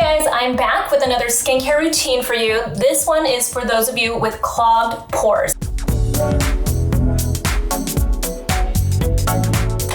guys, I'm back with another skincare routine for you. This one is for those of you with clogged pores.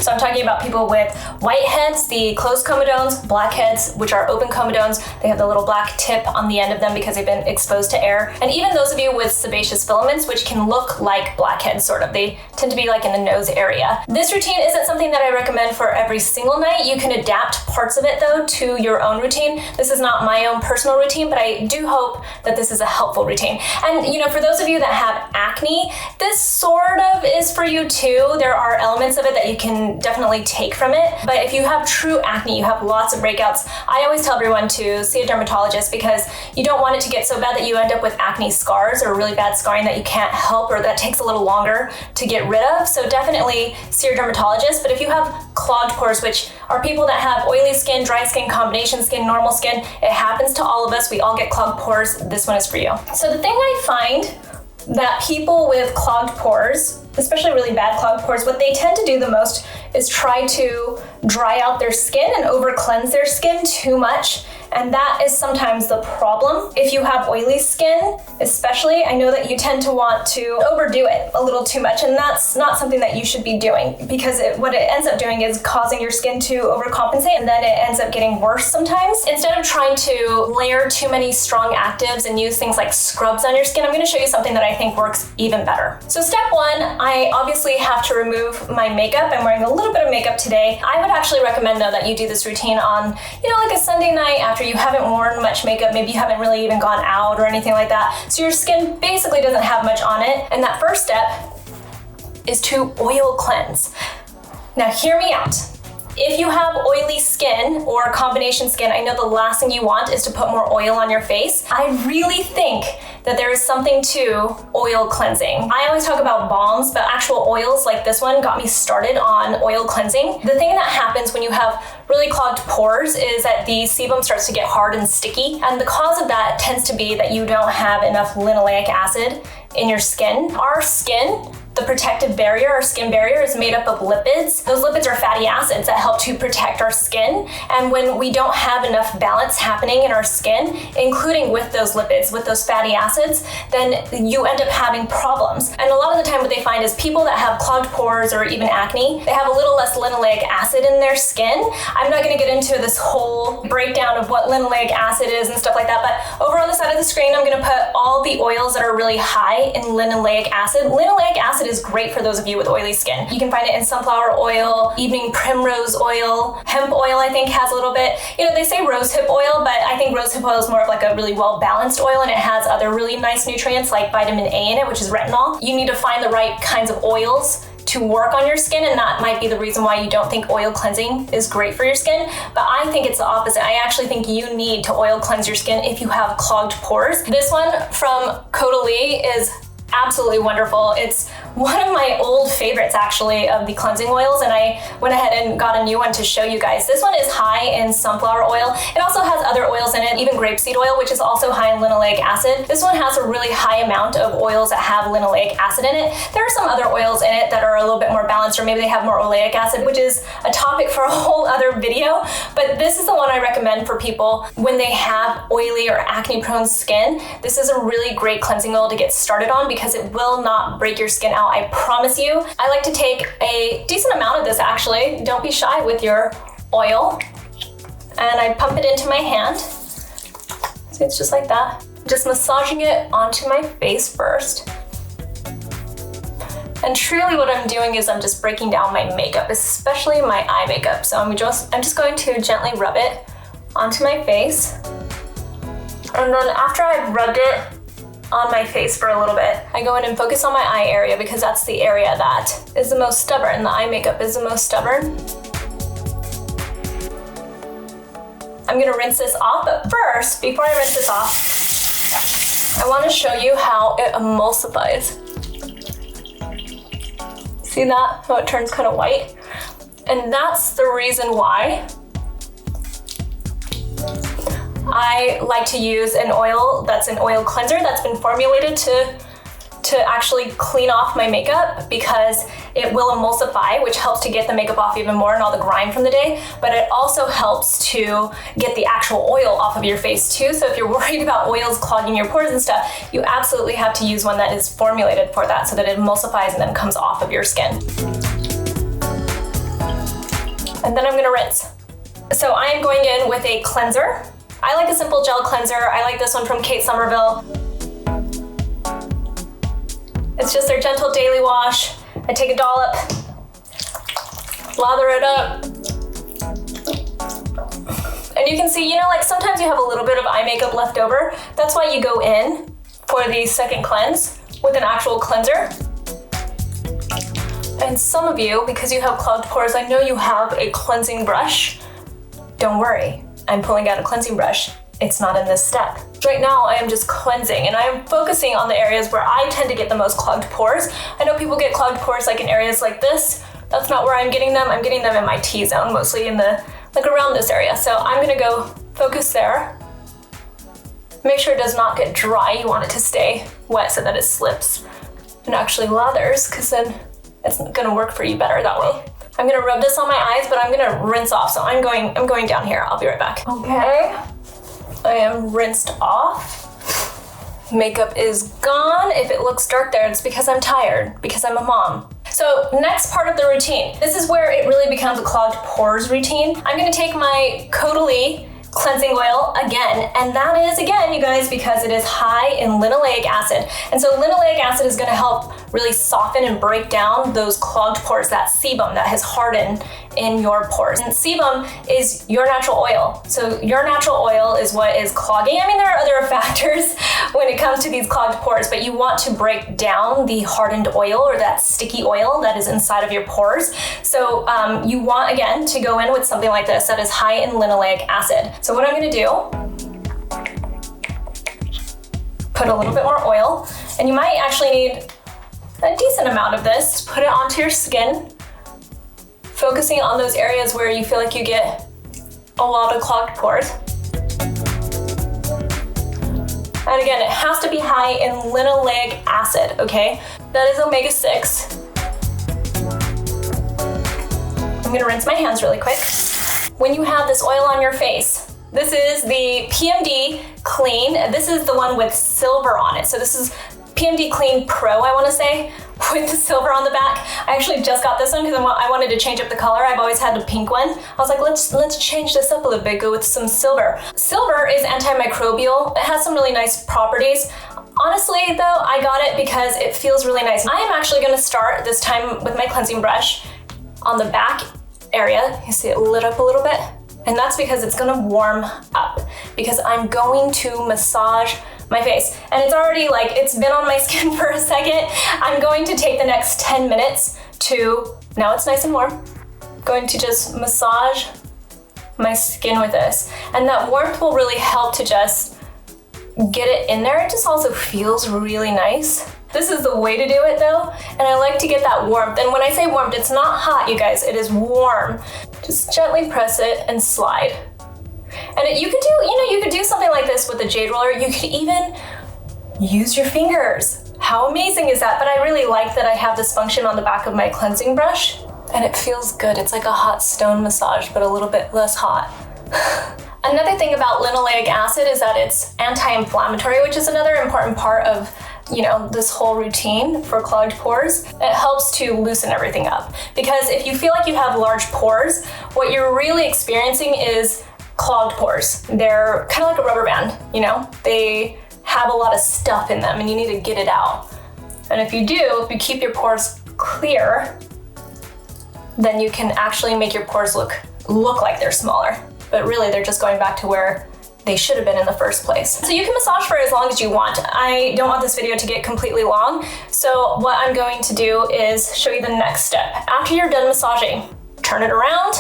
So I'm talking about people with whiteheads, the closed comedones, blackheads, which are open comedones. They have the little black tip on the end of them because they've been exposed to air. And even those of you with sebaceous filaments, which can look like blackheads, sort of. They tend to be like in the nose area. This routine isn't something that I recommend for every single night. You can adapt parts of it though to your own routine. This is not my own personal routine, but I do hope that this is a helpful routine. And for those of you that have acne, this sort of is for you too. There are elements of it that you can definitely take from it. But if you have true acne, you have lots of breakouts, I always tell everyone to see a dermatologist because you don't want it to get so bad that you end up with acne scars or really bad scarring that you can't help or that takes a little longer to get rid of. So definitely see your dermatologist. But if you have clogged pores, which are people that have oily skin, dry skin, combination skin, normal skin, it happens to all of us. We all get clogged pores. This one is for you. So the thing I find that people with clogged pores, especially really bad clogged pores, what they tend to do the most is try to dry out their skin and over cleanse their skin too much. And that is sometimes the problem. If you have oily skin, especially, I know that you tend to want to overdo it a little too much, and that's not something that you should be doing because what it ends up doing is causing your skin to overcompensate, and then it ends up getting worse sometimes. Instead of trying to layer too many strong actives and use things like scrubs on your skin, I'm gonna show you something that I think works even better. So step one, I obviously have to remove my makeup. I'm wearing a little bit of makeup today. I would actually recommend though that you do this routine on, like a Sunday night after you haven't worn much makeup, maybe you haven't really even gone out or anything like that. So your skin basically doesn't have much on it. And that first step is to oil cleanse. Now hear me out. If you have oily skin or combination skin, I know the last thing you want is to put more oil on your face. I really think that there is something to oil cleansing. I always talk about balms, but actual oils like this one got me started on oil cleansing. The thing that happens when you have really clogged pores is that the sebum starts to get hard and sticky. And the cause of that tends to be that you don't have enough linoleic acid in your skin. Our skin, the protective barrier, our skin barrier, is made up of lipids. Those lipids are fatty acids that help to protect our skin. And when we don't have enough balance happening in our skin, including with those lipids, with those fatty acids, then you end up having problems. And a lot of the time what they find is people that have clogged pores or even acne, they have a little less linoleic acid in their skin. I'm not gonna get into this whole breakdown of what linoleic acid is and stuff like that, but over on the side of the screen, I'm gonna put all the oils that are really high in linoleic acid. Linoleic acid is great for those of you with oily skin. You can find it in sunflower oil, evening primrose oil, hemp oil I think has a little bit. They say rosehip oil, but I think rosehip oil is more of like a really well-balanced oil, and it has other really nice nutrients like vitamin A in it, which is retinol. You need to find the right kinds of oils to work on your skin, and that might be the reason why you don't think oil cleansing is great for your skin. But I think it's the opposite. I actually think you need to oil cleanse your skin if you have clogged pores. This one from Caudalie is absolutely wonderful. It's one of my old favorites actually of the cleansing oils, and I went ahead and got a new one to show you guys. This one is high in sunflower oil. It also has other oils in it, even grapeseed oil, which is also high in linoleic acid. This one has a really high amount of oils that have linoleic acid in it. There are some other oils in it that are a little bit more balanced, or maybe they have more oleic acid, which is a topic for a whole other video. But this is the one I recommend for people when they have oily or acne prone skin. This is a really great cleansing oil to get started on because it will not break your skin out, I promise you. I like to take a decent amount of this actually. Don't be shy with your oil. And I pump it into my hand. So it's just like that. Just massaging it onto my face first. And truly what I'm doing is I'm just breaking down my makeup, especially my eye makeup. So I'm just going to gently rub it onto my face. And then after I've rubbed it on my face for a little bit, I go in and focus on my eye area because that's the area that is the most stubborn. The eye makeup is the most stubborn. I'm gonna rinse this off, but first, before I rinse this off, I wanna show you how it emulsifies. See that? How it turns kind of white? And that's the reason why I like to use an oil that's an oil cleanser that's been formulated to actually clean off my makeup, because it will emulsify, which helps to get the makeup off even more and all the grime from the day, but it also helps to get the actual oil off of your face too. So if you're worried about oils clogging your pores and stuff, you absolutely have to use one that is formulated for that so that it emulsifies and then comes off of your skin. And then I'm gonna rinse. So I am going in with a cleanser. I like a simple gel cleanser. I like this one from SOMERVILLE. It's just their gentle daily wash. I take a dollop, lather it up. And you can see, you know, like sometimes you have a little bit of eye makeup left over. That's why you go in for the second cleanse with an actual cleanser. And some of you, because you have clogged pores, I know you have a cleansing brush. Don't worry, I'm pulling out a cleansing brush. It's not in this step. Right now, I am just cleansing and I am focusing on the areas where I tend to get the most clogged pores. I know people get clogged pores like in areas like this. That's not where I'm getting them. I'm getting them in my T-zone, mostly in the, like around this area. So I'm gonna go focus there. Make sure it does not get dry. You want it to stay wet so that it slips and actually lathers, because then it's gonna work for you better that way. I'm gonna rub this on my eyes, but I'm gonna rinse off. So I'm going down here. I'll be right back. Okay, I am rinsed off. Makeup is gone. If it looks dark there, it's because I'm tired, because I'm a mom. So next part of the routine. This is where it really becomes a clogged pores routine. I'm gonna take my Caudalie cleansing oil again, and that is again, you guys, because it is high in linoleic acid. And so linoleic acid is gonna help really soften and break down those clogged pores, that sebum that has hardened in your pores. And sebum is your natural oil. So your natural oil is what is clogging. I mean, there are other factors when it comes to these clogged pores, but you want to break down the hardened oil or that sticky oil that is inside of your pores. So you want, again, to go in with something like this that is high in linoleic acid. So what I'm gonna do, put a little bit more oil, and you might actually need a decent amount of this. Put it onto your skin, focusing on those areas where you feel like you get a lot of clogged pores. And again, it has to be high in linoleic acid, okay? That is omega-6. I'm gonna rinse my hands really quick. When you have this oil on your face, this is the PMD Clean. This is the one with silver on it. So this is PMD Clean Pro, I wanna say, with the silver on the back. I actually just got this one because I wanted to change up the color. I've always had the pink one. I was like, let's change this up a little bit, go with some silver. Silver is antimicrobial. It has some really nice properties. Honestly though, I got it because it feels really nice. I am actually gonna start this time with my cleansing brush on the back area. You see it lit up a little bit? And that's because it's gonna warm up, because I'm going to massage my face. And it's already like, it's been on my skin for a second. I'm going to take the next 10 minutes to, now it's nice and warm, going to just massage my skin with this. And that warmth will really help to just get it in there. It just also feels really nice. This is the way to do it though, and I like to get that warmth. And when I say warmth, it's not hot, you guys, it is warm. Just gently press it and slide. And you could do something like this with a jade roller. You could even use your fingers. How amazing is that? But I really like that I have this function on the back of my cleansing brush, and it feels good. It's like a hot stone massage, but a little bit less hot. Another thing about linoleic acid is that it's anti-inflammatory, which is another important part of this whole routine for clogged pores. It helps to loosen everything up, because if you feel like you have large pores, what you're really experiencing is clogged pores. They're kind of like a rubber band, they have a lot of stuff in them and you need to get it out. And if you keep your pores clear, then you can actually make your pores look like they're smaller, but really they're just going back to where they should have been in the first place. So you can massage for as long as you want. I don't want this video to get completely long, so what I'm going to do is show you the next step. After you're done massaging, turn it around.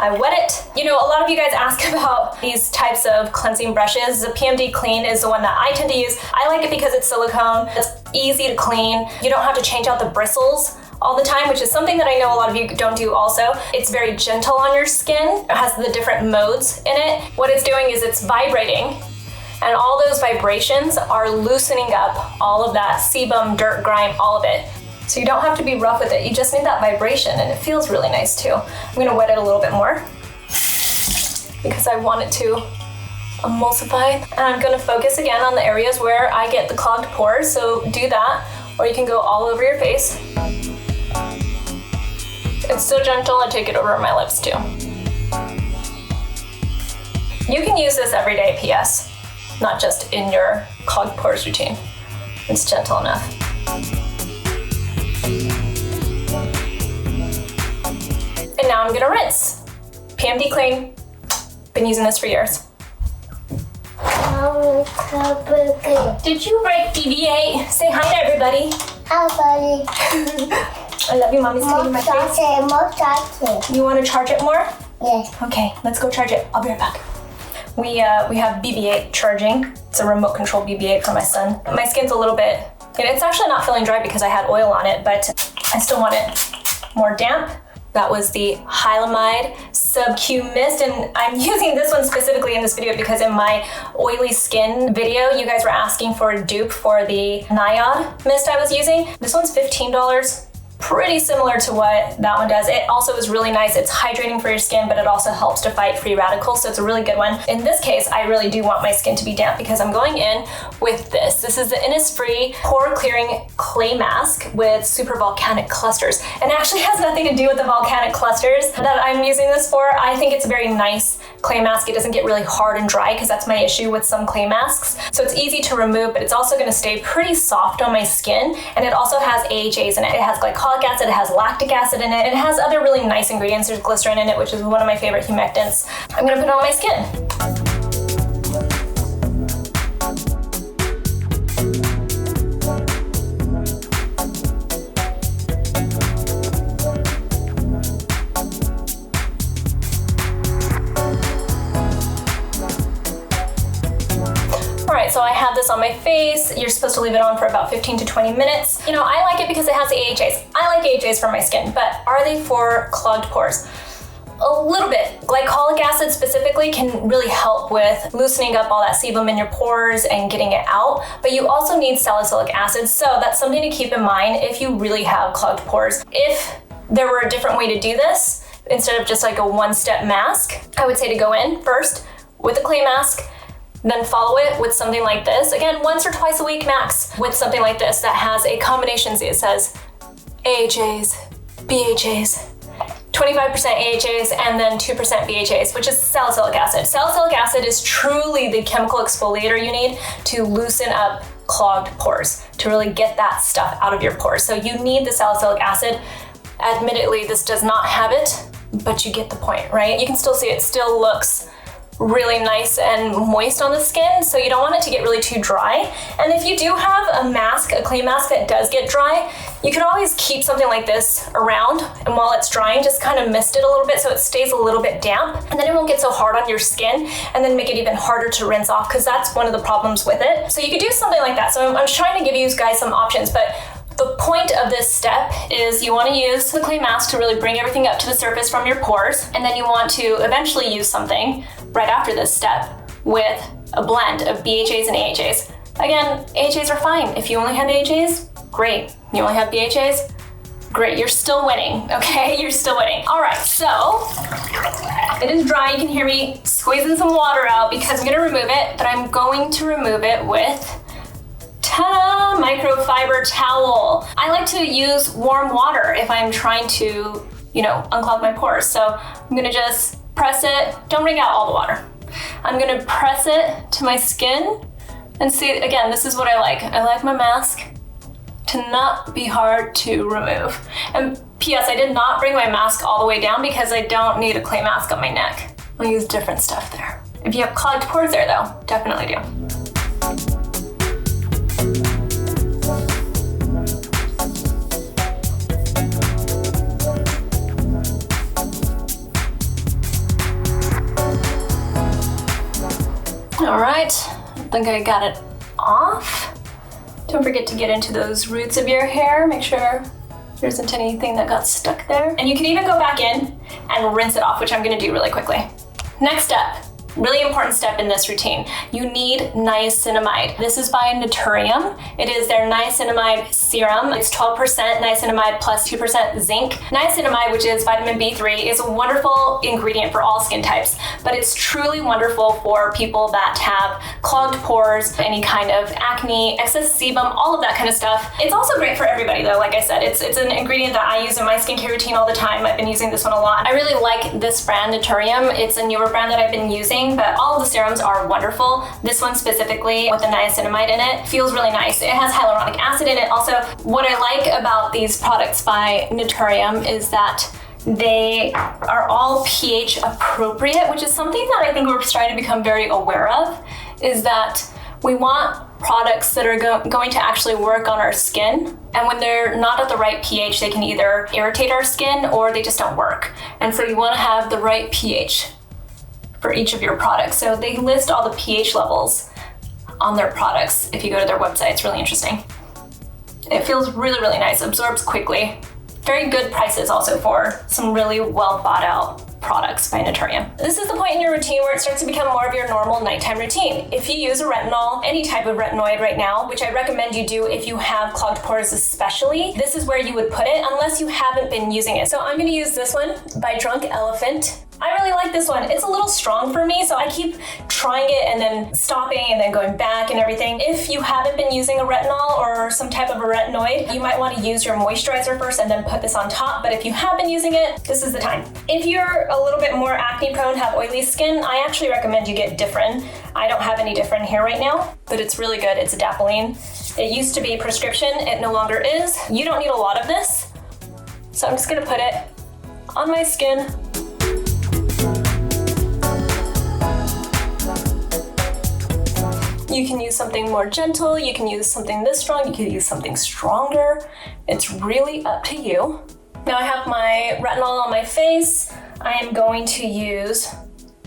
I wet it. A lot of you guys ask about these types of cleansing brushes. The PMD Clean is the one that I tend to use. I like it because it's silicone. It's easy to clean. You don't have to change out the bristles all the time, which is something that I know a lot of you don't do also. It's very gentle on your skin. It has the different modes in it. What it's doing is it's vibrating And all those vibrations are loosening up all of that sebum, dirt, grime, all of it. So you don't have to be rough with it. You just need that vibration, and it feels really nice too. I'm gonna wet it a little bit more because I want it to emulsify. And I'm gonna focus again on the areas where I get the clogged pores, so do that, or you can go all over your face. It's so gentle, I take it over my lips too. You can use this every day, P.S., not just in your clogged pores routine. It's gentle enough. And now I'm gonna rinse. PMD clean. Been using this for years. Did you break BB-8? Say hi to everybody. Hi, buddy. I love you, Mommy's cleaning my face. More charge. You want to charge it more? Yes. Okay, let's go charge it. I'll be right back. We have BB-8 charging. It's a remote control BB-8 for my son. My skin's a little bit, it's actually not feeling dry because I had oil on it, but I still want it more damp. That was the Hylamide Sub-Q Mist, and I'm using this one specifically in this video because in my oily skin video, you guys were asking for a dupe for the Niod mist I was using. This one's $15. Pretty similar to what that one does. It also is really nice. It's hydrating for your skin, but it also helps to fight free radicals, so it's a really good one. In this case, I really do want my skin to be damp because I'm going in with this. This is the INNISFREE Pore Clearing Clay Mask with super volcanic clusters. And it actually has nothing to do with the volcanic clusters that I'm using this for. I think it's a very nice clay mask. It doesn't get really hard and dry because that's my issue with some clay masks. So it's easy to remove, but it's also gonna stay pretty soft on my skin. And it also has AHAs in it. It has glycolic acid, it has lactic acid in it, it has other really nice ingredients. There's glycerin in it, which is one of my favorite humectants. I'm gonna put it on my skin. So I have this on my face. You're supposed to leave it on for about 15 to 20 minutes. You know, I like it because it has the AHAs. I like AHAs for my skin, but are they for clogged pores? A little bit. Glycolic acid specifically can really help with loosening up all that sebum in your pores and getting it out, but you also need salicylic acid, so that's something to keep in mind if you really have clogged pores. If there were a different way to do this, instead of just like a one-step mask, I would say to go in first with a clay mask, then follow it with something like this. Again, once or twice a week max with something like this that has a combination. See, it says AHAs, BHAs, 25% AHAs, and then 2% BHAs, which is salicylic acid. Salicylic acid is truly the chemical exfoliator you need to loosen up clogged pores, to really get that stuff out of your pores. So you need the salicylic acid. Admittedly, this does not have it, but you get the point, right? You can still see it still looks really nice and moist on the skin, so you don't want it to get really too dry. And if you do have a mask, a clay mask that does get dry, you can always keep something like this around, and while it's drying, just kind of mist it a little bit so it stays a little bit damp, and then it won't get so hard on your skin and then make it even harder to rinse off, because that's one of the problems with it. So you could do something like that. So I'm trying to give you guys some options, but the point of this step is you want to use the clay mask to really bring everything up to the surface from your pores, and then you want to eventually use something right after this step with a blend of BHAs and AHAs. Again, AHAs are fine. If you only have AHAs, great. You only have BHAs, great. You're still winning, okay? You're still winning. All right, so it is dry. You can hear me squeezing some water out because I'm gonna remove it, but I'm going to remove it with ta-da, microfiber towel. I like to use warm water if I'm trying to, unclog my pores. So I'm gonna just press it. Don't wring out all the water. I'm gonna press it to my skin and see, again, this is what I like. I like my mask to not be hard to remove. And P.S., I did not bring my mask all the way down because I don't need a clay mask on my neck. I'll use different stuff there. If you have clogged pores there though, definitely do. All right, I think I got it off. Don't forget to get into those roots of your hair. Make sure there isn't anything that got stuck there. And you can even go back in and rinse it off, which I'm gonna do really quickly. Next step, Really important step in this routine. You need niacinamide. This is by Naturium. It is their niacinamide serum. It's 12% niacinamide plus 2% zinc. Niacinamide, which is vitamin B3, is a wonderful ingredient for all skin types, but it's truly wonderful for people that have clogged pores, any kind of acne, excess sebum, all of that kind of stuff. It's also great for everybody though, like I said. It's an ingredient that I use in my skincare routine all the time. I've been using this one a lot. I really like this brand, Naturium. It's a newer brand that I've been using, but all of the serums are wonderful. This one specifically with the niacinamide in it feels really nice. It has hyaluronic acid in it. Also, what I like about these products by Naturium is that they are all pH appropriate, which is something that I think we're starting to become very aware of, is that we want products that are going to actually work on our skin. And when they're not at the right pH, they can either irritate our skin or they just don't work. And so you want to have the right pH for each of your products. So they list all the pH levels on their products. If you go to their website, it's really interesting. It feels really, really nice, absorbs quickly. Very good prices also for some really well thought out products by Naturium. This is the point in your routine where it starts to become more of your normal nighttime routine. If you use a retinol, any type of retinoid right now, which I recommend you do if you have clogged pores especially, this is where you would put it unless you haven't been using it. So I'm gonna use this one by Drunk Elephant. I really like this one. It's a little strong for me, so I keep trying it and then stopping and then going back and everything. If you haven't been using a retinol or some type of a retinoid, you might want to use your moisturizer first and then put this on top. But if you have been using it, this is the time. If you're a little bit more acne prone, have oily skin, I actually recommend you get Differin. I don't have any Differin here right now, but it's really good. It's adapalene. It used to be prescription. It no longer is. You don't need a lot of this. So I'm just gonna put it on my skin. You can use something more gentle, you can use something this strong, you can use something stronger. It's really up to you. Now I have my retinol on my face. I am going to use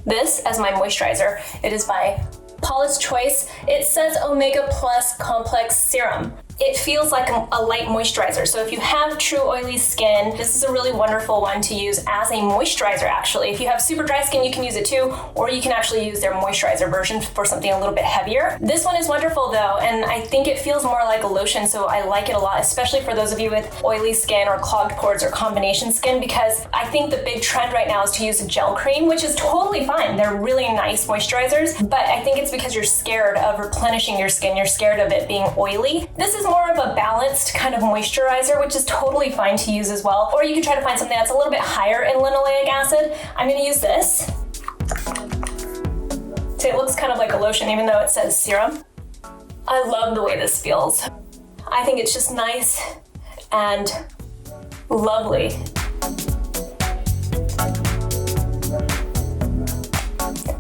this as my moisturizer. It is by Paula's Choice. It says Omega Plus Complex Serum. It feels like a light moisturizer. So if you have true oily skin, this is a really wonderful one to use as a moisturizer actually. If you have super dry skin, you can use it too, or you can actually use their moisturizer version for something a little bit heavier. This one is wonderful though, and I think it feels more like a lotion, so I like it a lot, especially for those of you with oily skin or clogged pores or combination skin, because I think the big trend right now is to use a gel cream, which is totally fine. They're really nice moisturizers, but I think it's because you're scared of replenishing your skin. You're scared of it being oily. This is more of a balanced kind of moisturizer, which is totally fine to use as well. Or you can try to find something that's a little bit higher in linoleic acid. I'm gonna use this. So it looks kind of like a lotion, even though it says serum. I love the way this feels. I think it's just nice and lovely.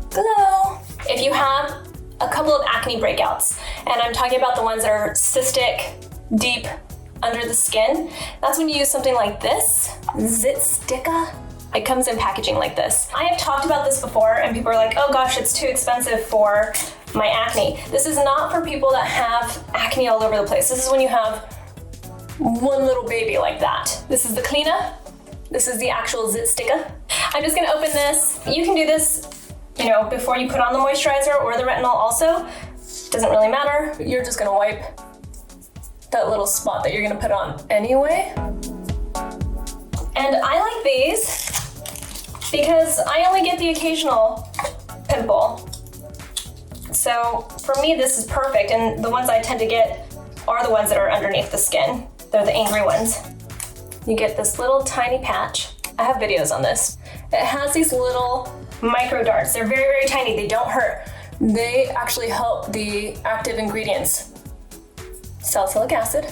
Glow. If you have a couple of acne breakouts, and I'm talking about the ones that are cystic, deep under the skin, that's when you use something like this, Zit Sticka. It comes in packaging like this. I have talked about this before and people are like, oh gosh, it's too expensive for my acne. This is not for people that have acne all over the place. This is when you have one little baby like that. This is the cleaner. This is the actual Zit Sticka. I'm just gonna open this. You can do this, you know, before you put on the moisturizer or the retinol also. Doesn't really matter. You're just gonna wipe that little spot that you're gonna put on anyway. And I like these because I only get the occasional pimple. So for me, this is perfect. And the ones I tend to get are the ones that are underneath the skin. They're the angry ones. You get this little tiny patch. I have videos on this. It has these little micro darts. They're very, very tiny. They don't hurt. They actually help the active ingredients, salicylic acid,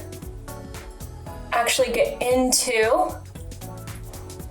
actually get into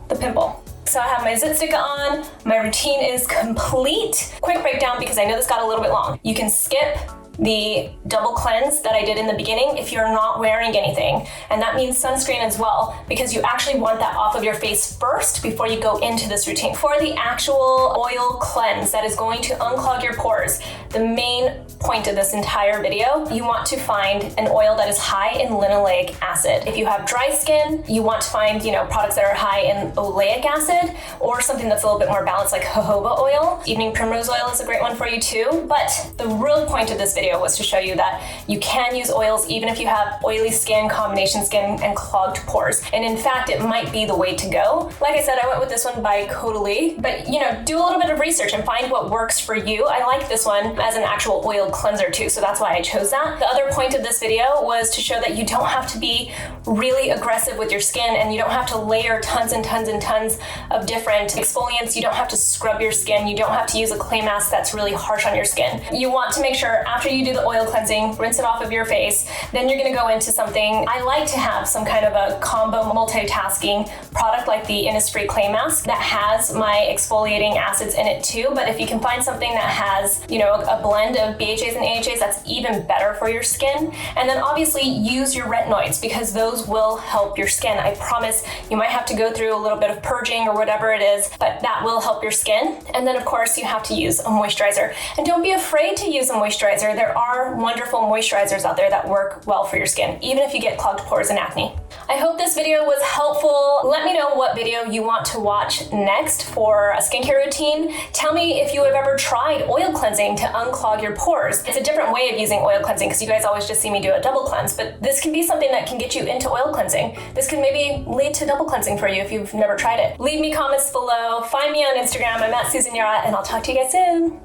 the pimple. So I have my Zit Sticka on. My routine is complete. Quick breakdown because I know this got a little bit long. You can skip the double cleanse that I did in the beginning if you're not wearing anything. And that means sunscreen as well, because you actually want that off of your face first before you go into this routine. For the actual oil cleanse that is going to unclog your pores, the main point of this entire video, you want to find an oil that is high in linoleic acid. If you have dry skin, you want to find, products that are high in oleic acid, or something that's a little bit more balanced like jojoba oil. Evening primrose oil is a great one for you too. But the real point of this video was to show you that you can use oils even if you have oily skin, combination skin, and clogged pores. And in fact, it might be the way to go. Like I said, I went with this one by Codely, but do a little bit of research and find what works for you. I like this one as an actual oil cleanser too, so that's why I chose that. The other point of this video was to show that you don't have to be really aggressive with your skin, and you don't have to layer tons and tons and tons of different exfoliants. You don't have to scrub your skin. You don't have to use a clay mask that's really harsh on your skin. You want to make sure after you do the oil cleansing, rinse it off of your face, then you're gonna go into something. I like to have some kind of a combo multitasking product like the INNISFREE clay mask that has my exfoliating acids in it too. But if you can find something that has, a blend of BHAs and AHAs, that's even better for your skin. And then obviously use your retinoids, because those will help your skin. I promise. You might have to go through a little bit of purging or whatever it is, but that will help your skin. And then of course you have to use a moisturizer. And don't be afraid to use a moisturizer. There are wonderful moisturizers out there that work well for your skin, even if you get clogged pores and acne. I hope this video was helpful. Let me know what video you want to watch next for a skincare routine. Tell me if you have ever tried oil cleansing to unclog your pores. It's a different way of using oil cleansing, because you guys always just see me do a double cleanse, but this can be something that can get you into oil cleansing. This could maybe lead to double cleansing for you if you've never tried it. Leave me comments below. Find me on Instagram. I'm at Susan Yara, and I'll talk to you guys soon.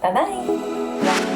Bye-bye.